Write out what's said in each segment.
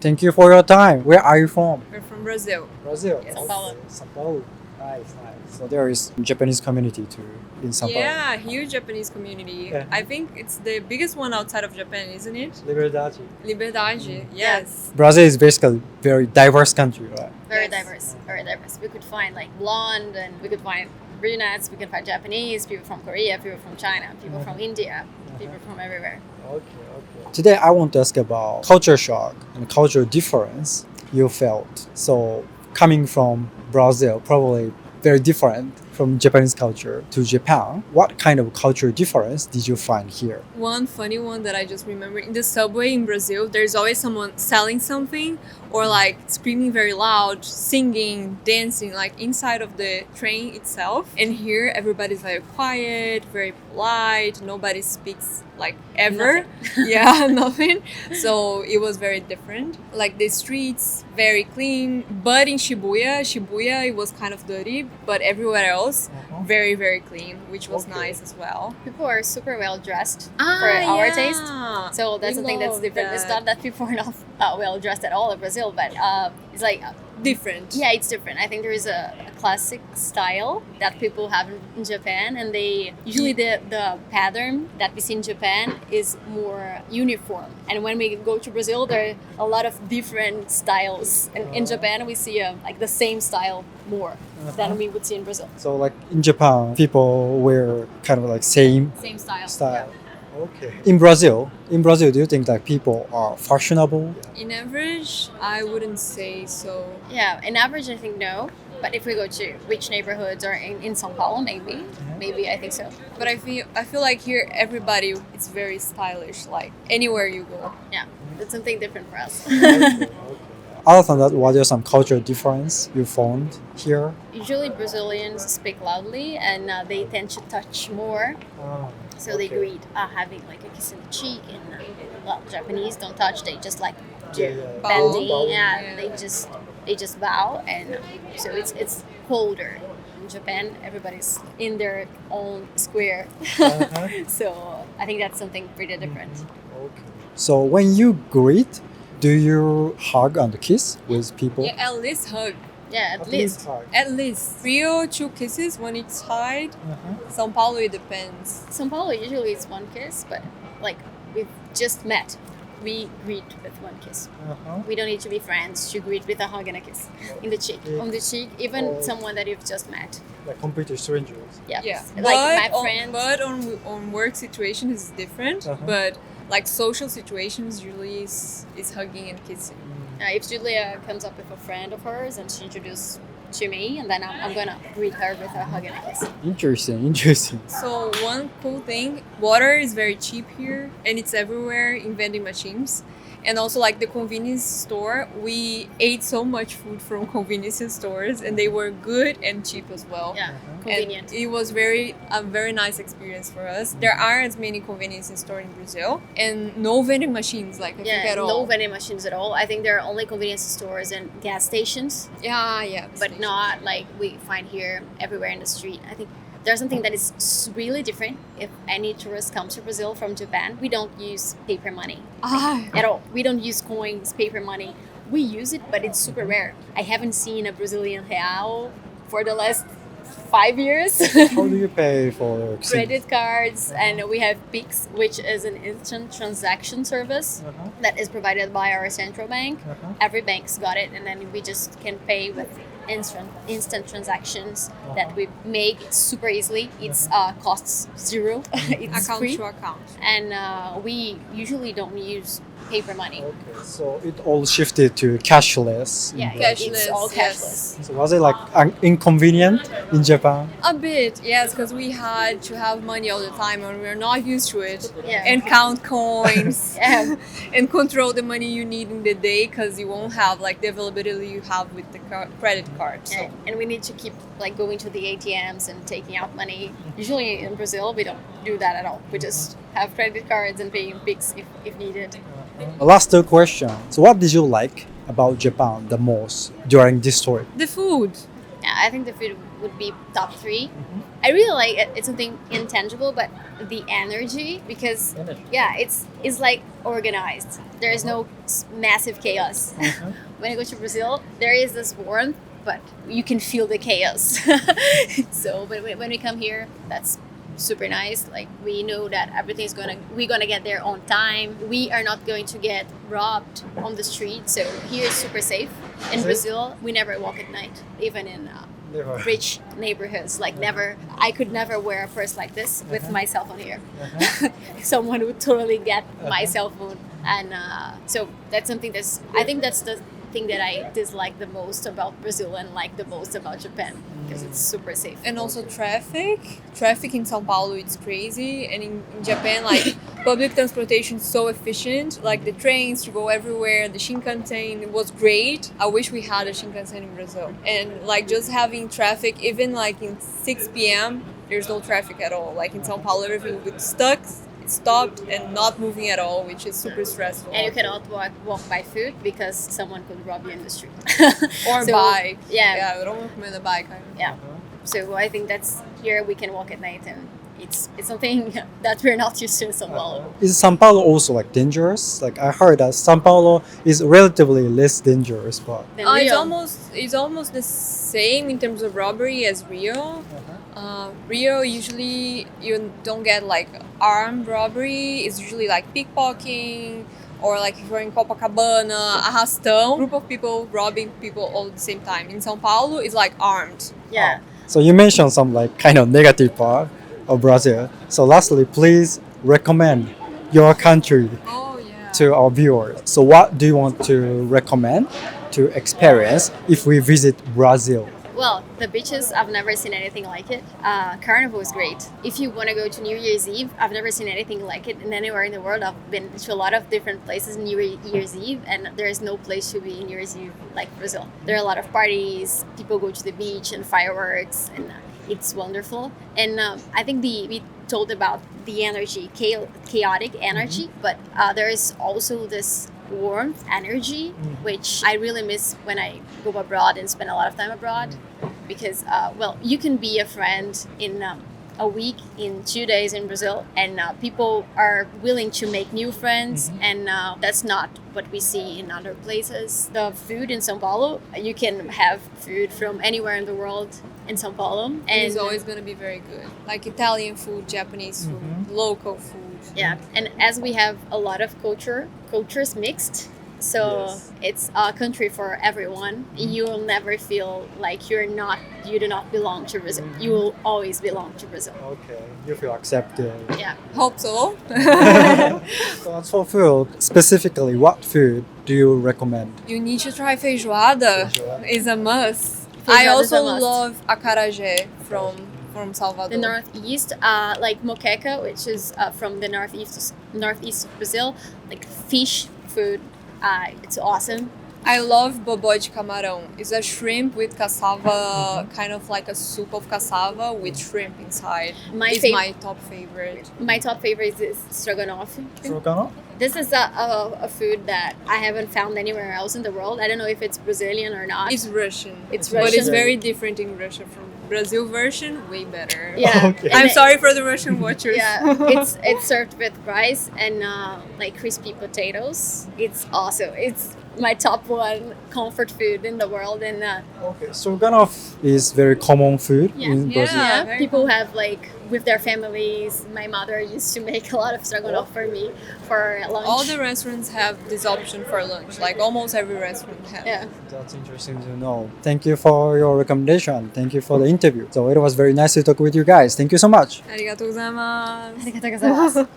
Thank you for your time. Where are you from? We're from Brazil. Brazil. Yes. São Paulo. São Paulo. Nice. So there is Japanese community too in São Paulo. Yeah, huge Japanese community. Yeah. I think it's the biggest one outside of Japan, isn't it? Liberdade. Liberdade, yes. Brazil is basically very diverse country, right? Very Yes. diverse. Very diverse. We could find like blonde, and we could find brunettes. We could find Japanese people from Korea, people from China, people from India, people from everywhere. Okay. Today I want to ask about culture shock and cultural difference you felt. So coming from Brazil, probably very different from Japanese culture to Japan. What kind of cultural difference did you find here? One funny one that I just remember, in the subway in Brazil, there's always someone selling something or like screaming very loud, singing, dancing, like inside of the train itself. And here everybody's very quiet, very polite, nobody speaks like ever. Yeah, nothing. So it was very different. Like the streets, very clean. But in Shibuya, it was kind of dirty. But everywhere else, very, very clean, which was nice as well. People are super well dressed for our taste. So that's We something that's love different. It's that. not that people are not well dressed at all in Brazil, but it's like Different. yeah, it's different. I think there is a classic style that people have in Japan, and they usually the pattern that we see in Japan is more uniform. And when we go to Brazil, there are a lot of different styles. And in Japan, we see like the same style more than we would see in Brazil. So like in Japan, people wear kind of like same Same style. style. Okay. In Brazil, do you think that people are fashionable? In average, I wouldn't say so. Yeah, in average, I think no. But if we go to rich neighborhoods or in São Paulo, maybe I think so. But I feel like here everybody is very stylish. Like anywhere you go. Yeah, it's something different for us. Other than that, what are some cultural difference you found here? Usually Brazilians speak loudly, and they tend to touch more. So they greet having like a kiss in the cheek, and well, Japanese don't touch; they just like do Bow. bending. Bow. Yeah, they just bow, and so it's colder. In Japan, everybody's in their own square. So I think that's something pretty different. Okay. So when you greet, do you hug and kiss with people? Yeah, at least hug. Yeah, at least. hug. At least Rio, 2 kisses when it's side. São Paulo, it depends. São Paulo usually it's one kiss, but like we've just met, we greet with one kiss. We don't need to be friends to greet with a hug and a kiss in the cheek. On the cheek, even someone that you've just met. Like completely strangers. Yeah. Yeah, Like my friends. But on work situations is different. But like social situations usually is hugging and kissing. If Julia comes up with a friend of hers and she introduces to me, and then I'm gonna greet her with a hug and a kiss. Interesting. So one cool thing, water is very cheap here and it's everywhere in vending machines. And also like the convenience store, we ate so much food from convenience stores and they were good and cheap as well. Yeah, And convenient. it was a very nice experience for us. There aren't as many convenience stores in Brazil and no vending machines like I think at all. No vending machines at all. I think there are only convenience stores and gas stations, Yeah. but not like we find here everywhere in the street. I think there's something that is really different. If any tourist comes to Brazil from Japan, we don't use paper money at all. We don't use coins, paper money. We use it, but it's super rare. I haven't seen a Brazilian real for the last 5 years. How do you pay for Credit cards, and we have Pix, which is an instant transaction service that is provided by our central bank. Every bank's got it, and then we just can pay with instant transactions that we make super easily. It's costs zero. It's Account free, to account. and we usually don't use paper money. Okay, so it all shifted to cashless. Yeah, Cashless, it's all yes. cashless. So was it like inconvenient in Japan? A bit, yes, because we had to have money all the time and we're not used to it. Yeah. And count coins Yeah. and control the money you need in the day because you won't have like the availability you have with the credit card. So And we need to keep like going to the ATMs and taking out money. Usually in Brazil, we don't do that at all. We just have credit cards and pay in Pix if needed. Last question. So what did you like about Japan the most during this tour? the food. Yeah, I think the food would be top 3. I really like it. It's something intangible, but the energy, because it's like organized. There is no massive chaos. When I go to Brazil, there is this warmth, but you can feel the chaos. So, but when we come here, that's super nice. Like, we know that we're gonna get there on time. We are not going to get robbed on the street. So here is super safe. In Brazil, we never walk at night, even in rich neighborhoods. Like, never. I could never wear a purse like this with my cell phone here. Someone would totally get my cell phone, and so that's something I think that's the thing that I dislike the most about Brazil and like the most about Japan, because it's super safe. And also traffic in São Paulo, it's crazy, and in Japan, like, public transportation is so efficient, like the trains to go everywhere, the Shinkansen was great. I wish we had a Shinkansen in Brazil. And like, just having traffic, even like in 6 p.m, there's no traffic at all. Like in São Paulo, everything would stuck, stopped, and not moving at all, which is super stressful. And you cannot walk by foot because someone could rob you in the street. Or bike. Yeah, I don't recommend a bike. Yeah. So I think that's here we can walk at night, and it's something that we're not used to in São Paulo. Is São Paulo also like dangerous? Like, I heard that São Paulo is relatively less dangerous, but it's almost the same in terms of robbery as Rio. Rio, usually you don't get like armed robbery. It's usually like pickpocketing, or like if you're in Copacabana, arrastão, group of people robbing people all at the same time. In São Paulo, it's like armed. Yeah. So you mentioned some like kind of negative part of Brazil. So lastly, please recommend your country to our viewers. So what do you want to recommend to experience if we visit Brazil? Well, the beaches, I've never seen anything like it. Carnival is great. If you want to go to New Year's Eve, I've never seen anything like it. And anywhere in the world, I've been to a lot of different places New Year's Eve, and there is no place to be in New Year's Eve like Brazil. There are a lot of parties, people go to the beach and fireworks, and it's wonderful. And I think we told about the energy, chaotic energy, but there is also this warmth energy, which I really miss when I go abroad and spend a lot of time abroad, because you can be a friend in a week, in 2 days in Brazil, and people are willing to make new friends, and that's not what we see in other places. The food in São Paulo, you can have food from anywhere in the world in São Paulo, and it's always going to be very good, like Italian food, Japanese food, local food. Yeah, and as we have a lot of cultures mixed, so it's a country for everyone. You will never feel like you do not belong to Brazil. You will always belong to Brazil. Okay, you feel accepted. Yeah. Hope so. So as for food, specifically, what food do you recommend? You need to try feijoada. It's a must. Feijoada I is a also must. love acarajé from Salvador. The northeast, like moqueca, which is from the northeast of Brazil, like fish food. It's awesome. I love bobó de camarão. It's a shrimp with cassava, kind of like a soup of cassava with shrimp inside. It's my top favorite. My top favorite is stroganoff. Stroganoff? This is a food that I haven't found anywhere else in the world. I don't know if it's Brazilian or not. It's Russian. It's But Russian. it's very different in Russia from Brazil version, way better. Yeah. Okay. I'm sorry for the Russian watchers. Yeah, it's served with rice and like crispy potatoes. It's awesome. It's my top one comfort food in the world, and Okay, stroganoff is very common food in Brazil. Yeah. yeah, very people have like with their families. My mother used to make a lot of stroganoff for me for lunch. All the restaurants have this option for lunch. Like almost every restaurant has. Yeah. That's interesting to know. Thank you for your recommendation. Thank you for the interview. So it was very nice to talk with you guys. Thank you so much. Arigatou gozaimasu. Arigatou gozaimasu.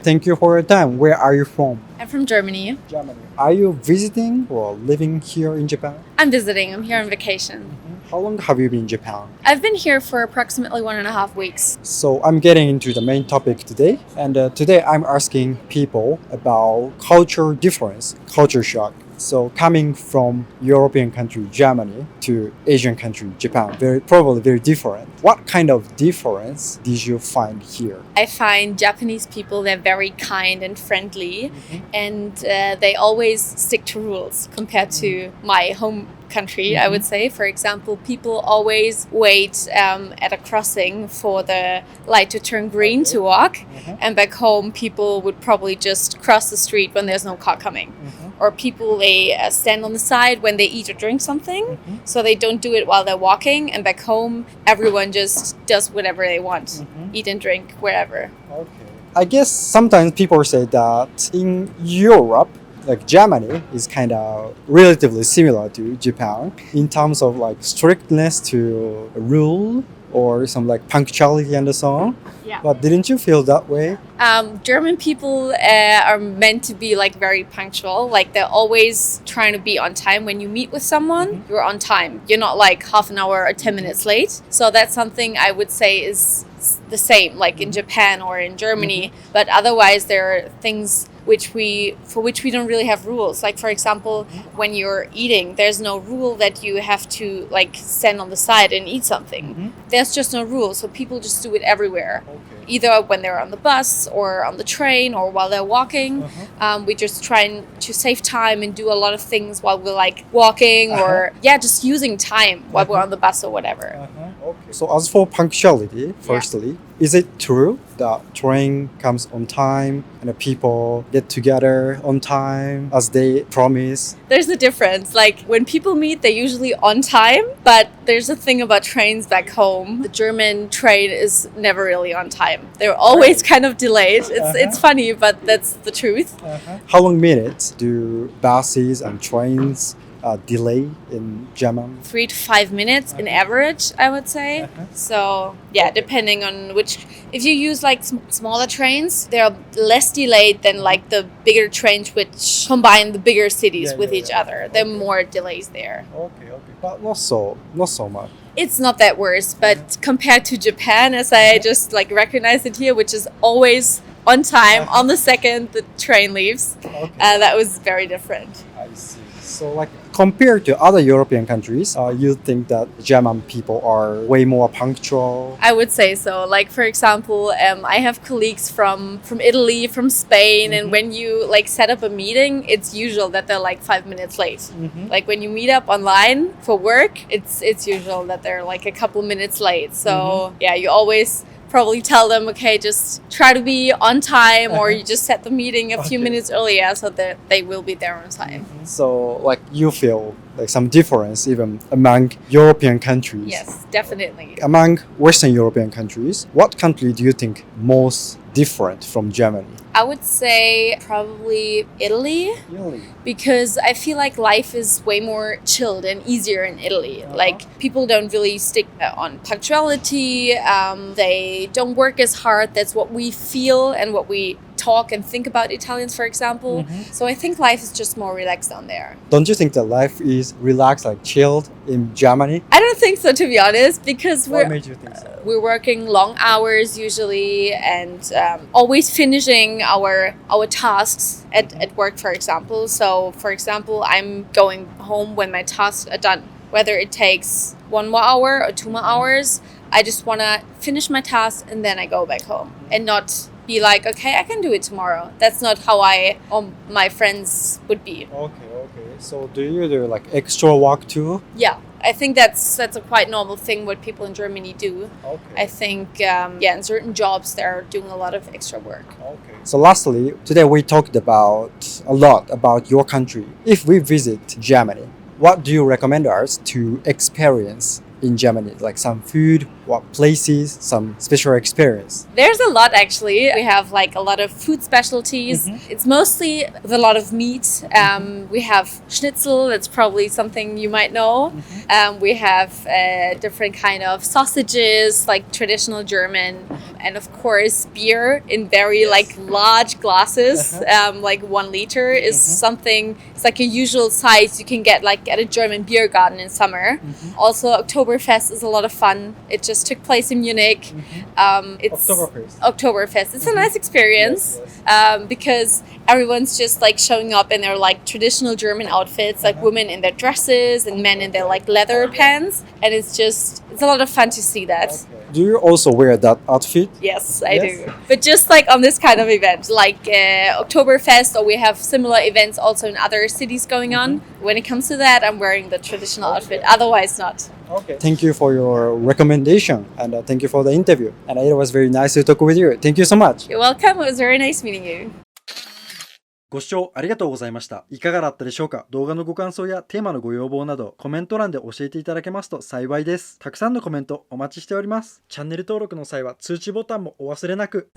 Thank you for your time. Where are you from? I'm from Germany. Germany. Are you visiting or living here in Japan? I'm visiting. I'm here on vacation. How long have you been in Japan? I've been here for approximately 1.5 weeks. So I'm getting into the main topic today. And today I'm asking people about culture difference, culture shock. So coming from European country Germany to Asian country Japan, probably very different. What kind of difference did you find here? I find Japanese people, they're very kind and friendly, and they always stick to rules compared to my home country, I would say. For example, people always wait at a crossing for the light to turn green to walk, and back home people would probably just cross the street when there's no car coming. Or people, they stand on the side when they eat or drink something, so they don't do it while they're walking, and back home everyone just does whatever they want, eat and drink wherever. Okay. I guess sometimes people say that in Europe, like Germany is kind of relatively similar to Japan in terms of like strictness to rule or some like punctuality and so on. Yeah. But didn't you feel that way? German people are meant to be like very punctual. Like they're always trying to be on time. When you meet with someone, you're on time. You're not like half an hour or 10 minutes late. So that's something I would say is the same like in Japan or in Germany. But otherwise there are things for which we don't really have rules. Like for example, when you're eating, there's no rule that you have to like stand on the side and eat something. There's just no rule, so people just do it everywhere. Either when they're on the bus or on the train or while they're walking. We just try to save time and do a lot of things while we're like walking or just using time while we're on the bus or whatever. Okay. So as for punctuality, firstly, is it true that train comes on time and the people get together on time as they promise? There's a difference. Like when people meet, they're usually on time, but there's a thing about trains back home. The German train is never really on time. They're always kind of delayed. It's funny, but that's the truth. How long minutes do buses and trains delay in German? 3 to 5 minutes in average, I would say. So depending on which, if you use like smaller trains, they're less delayed than like the bigger trains which combine the bigger cities with each other. There are more delays there. Okay, but not so much. It's not that worse, but compared to Japan, as I just like recognize it here, which is always on time on the second the train leaves, that was very different. I see. So like compared to other European countries, you think that German people are way more punctual? I would say so. Like for example, I have colleagues from Italy, from Spain, and when you like set up a meeting, it's usual that they're like 5 minutes late. Like when you meet up online for work, it's usual that they're like a couple minutes late. So you always probably tell them, okay, just try to be on time, or you just set the meeting a few minutes earlier so that they will be there on time. So like you feel like some difference even among European countries? Yes, definitely. Among Western European countries, what country do you think most different from Germany? I would say probably Italy. Really? Because I feel like life is way more chilled and easier in Italy. Like people don't really stick on punctuality. They don't work as hard. That's what we feel and what we talk and think about Italians, for example. So I think life is just more relaxed down there. Don't you think that life is relaxed, like chilled in Germany? I don't think so, to be honest, because What made you think so? we're working long hours usually, and always finishing our tasks at work, for example. So for example, I'm going home when my tasks are done, whether it takes 1 more hour or 2 more hours. I just want to finish my task and then I go back home and not be like, okay, I can do it tomorrow. That's not how I or my friends would be. Okay. So do you do like extra work too? Yeah, I think that's a quite normal thing what people in Germany do. Okay. I think, in certain jobs they're doing a lot of extra work. Okay. So lastly, today we talked a lot about your country. If we visit Germany, what do you recommend us to experience in Germany? Like some food, what places, some special experience? There's a lot actually. We have like a lot of food specialties. It's mostly with a lot of meat. We have schnitzel, that's probably something you might know. We have different kind of sausages, like traditional German. and of course beer in very like large glasses, like 1 liter is something. It's like a usual size you can get like at a German beer garden in summer. Also, Oktoberfest is a lot of fun. It just took place in Munich. It's Oktoberfest. It's a nice experience because everyone's just like showing up in their like traditional German outfits, like women in their dresses and men in their like leather pants, and it's a lot of fun to see that. Do you also wear that outfit? Yes, I do. But just like on this kind of event, like Oktoberfest, or we have similar events also in other cities going on. When it comes to that, I'm wearing the traditional outfit. Otherwise, not. Okay. Thank you for your recommendation and thank you for the interview. And it was very nice to talk with you. Thank you so much. You're welcome. It was very nice meeting you. ご視聴ありがとうございました。いかがだったでしょうか？動画のご感想やテーマのご要望などコメント欄で教えていただけますと幸いです。たくさんのコメントお待ちしております。チャンネル登録の際は通知ボタンもお忘れなく。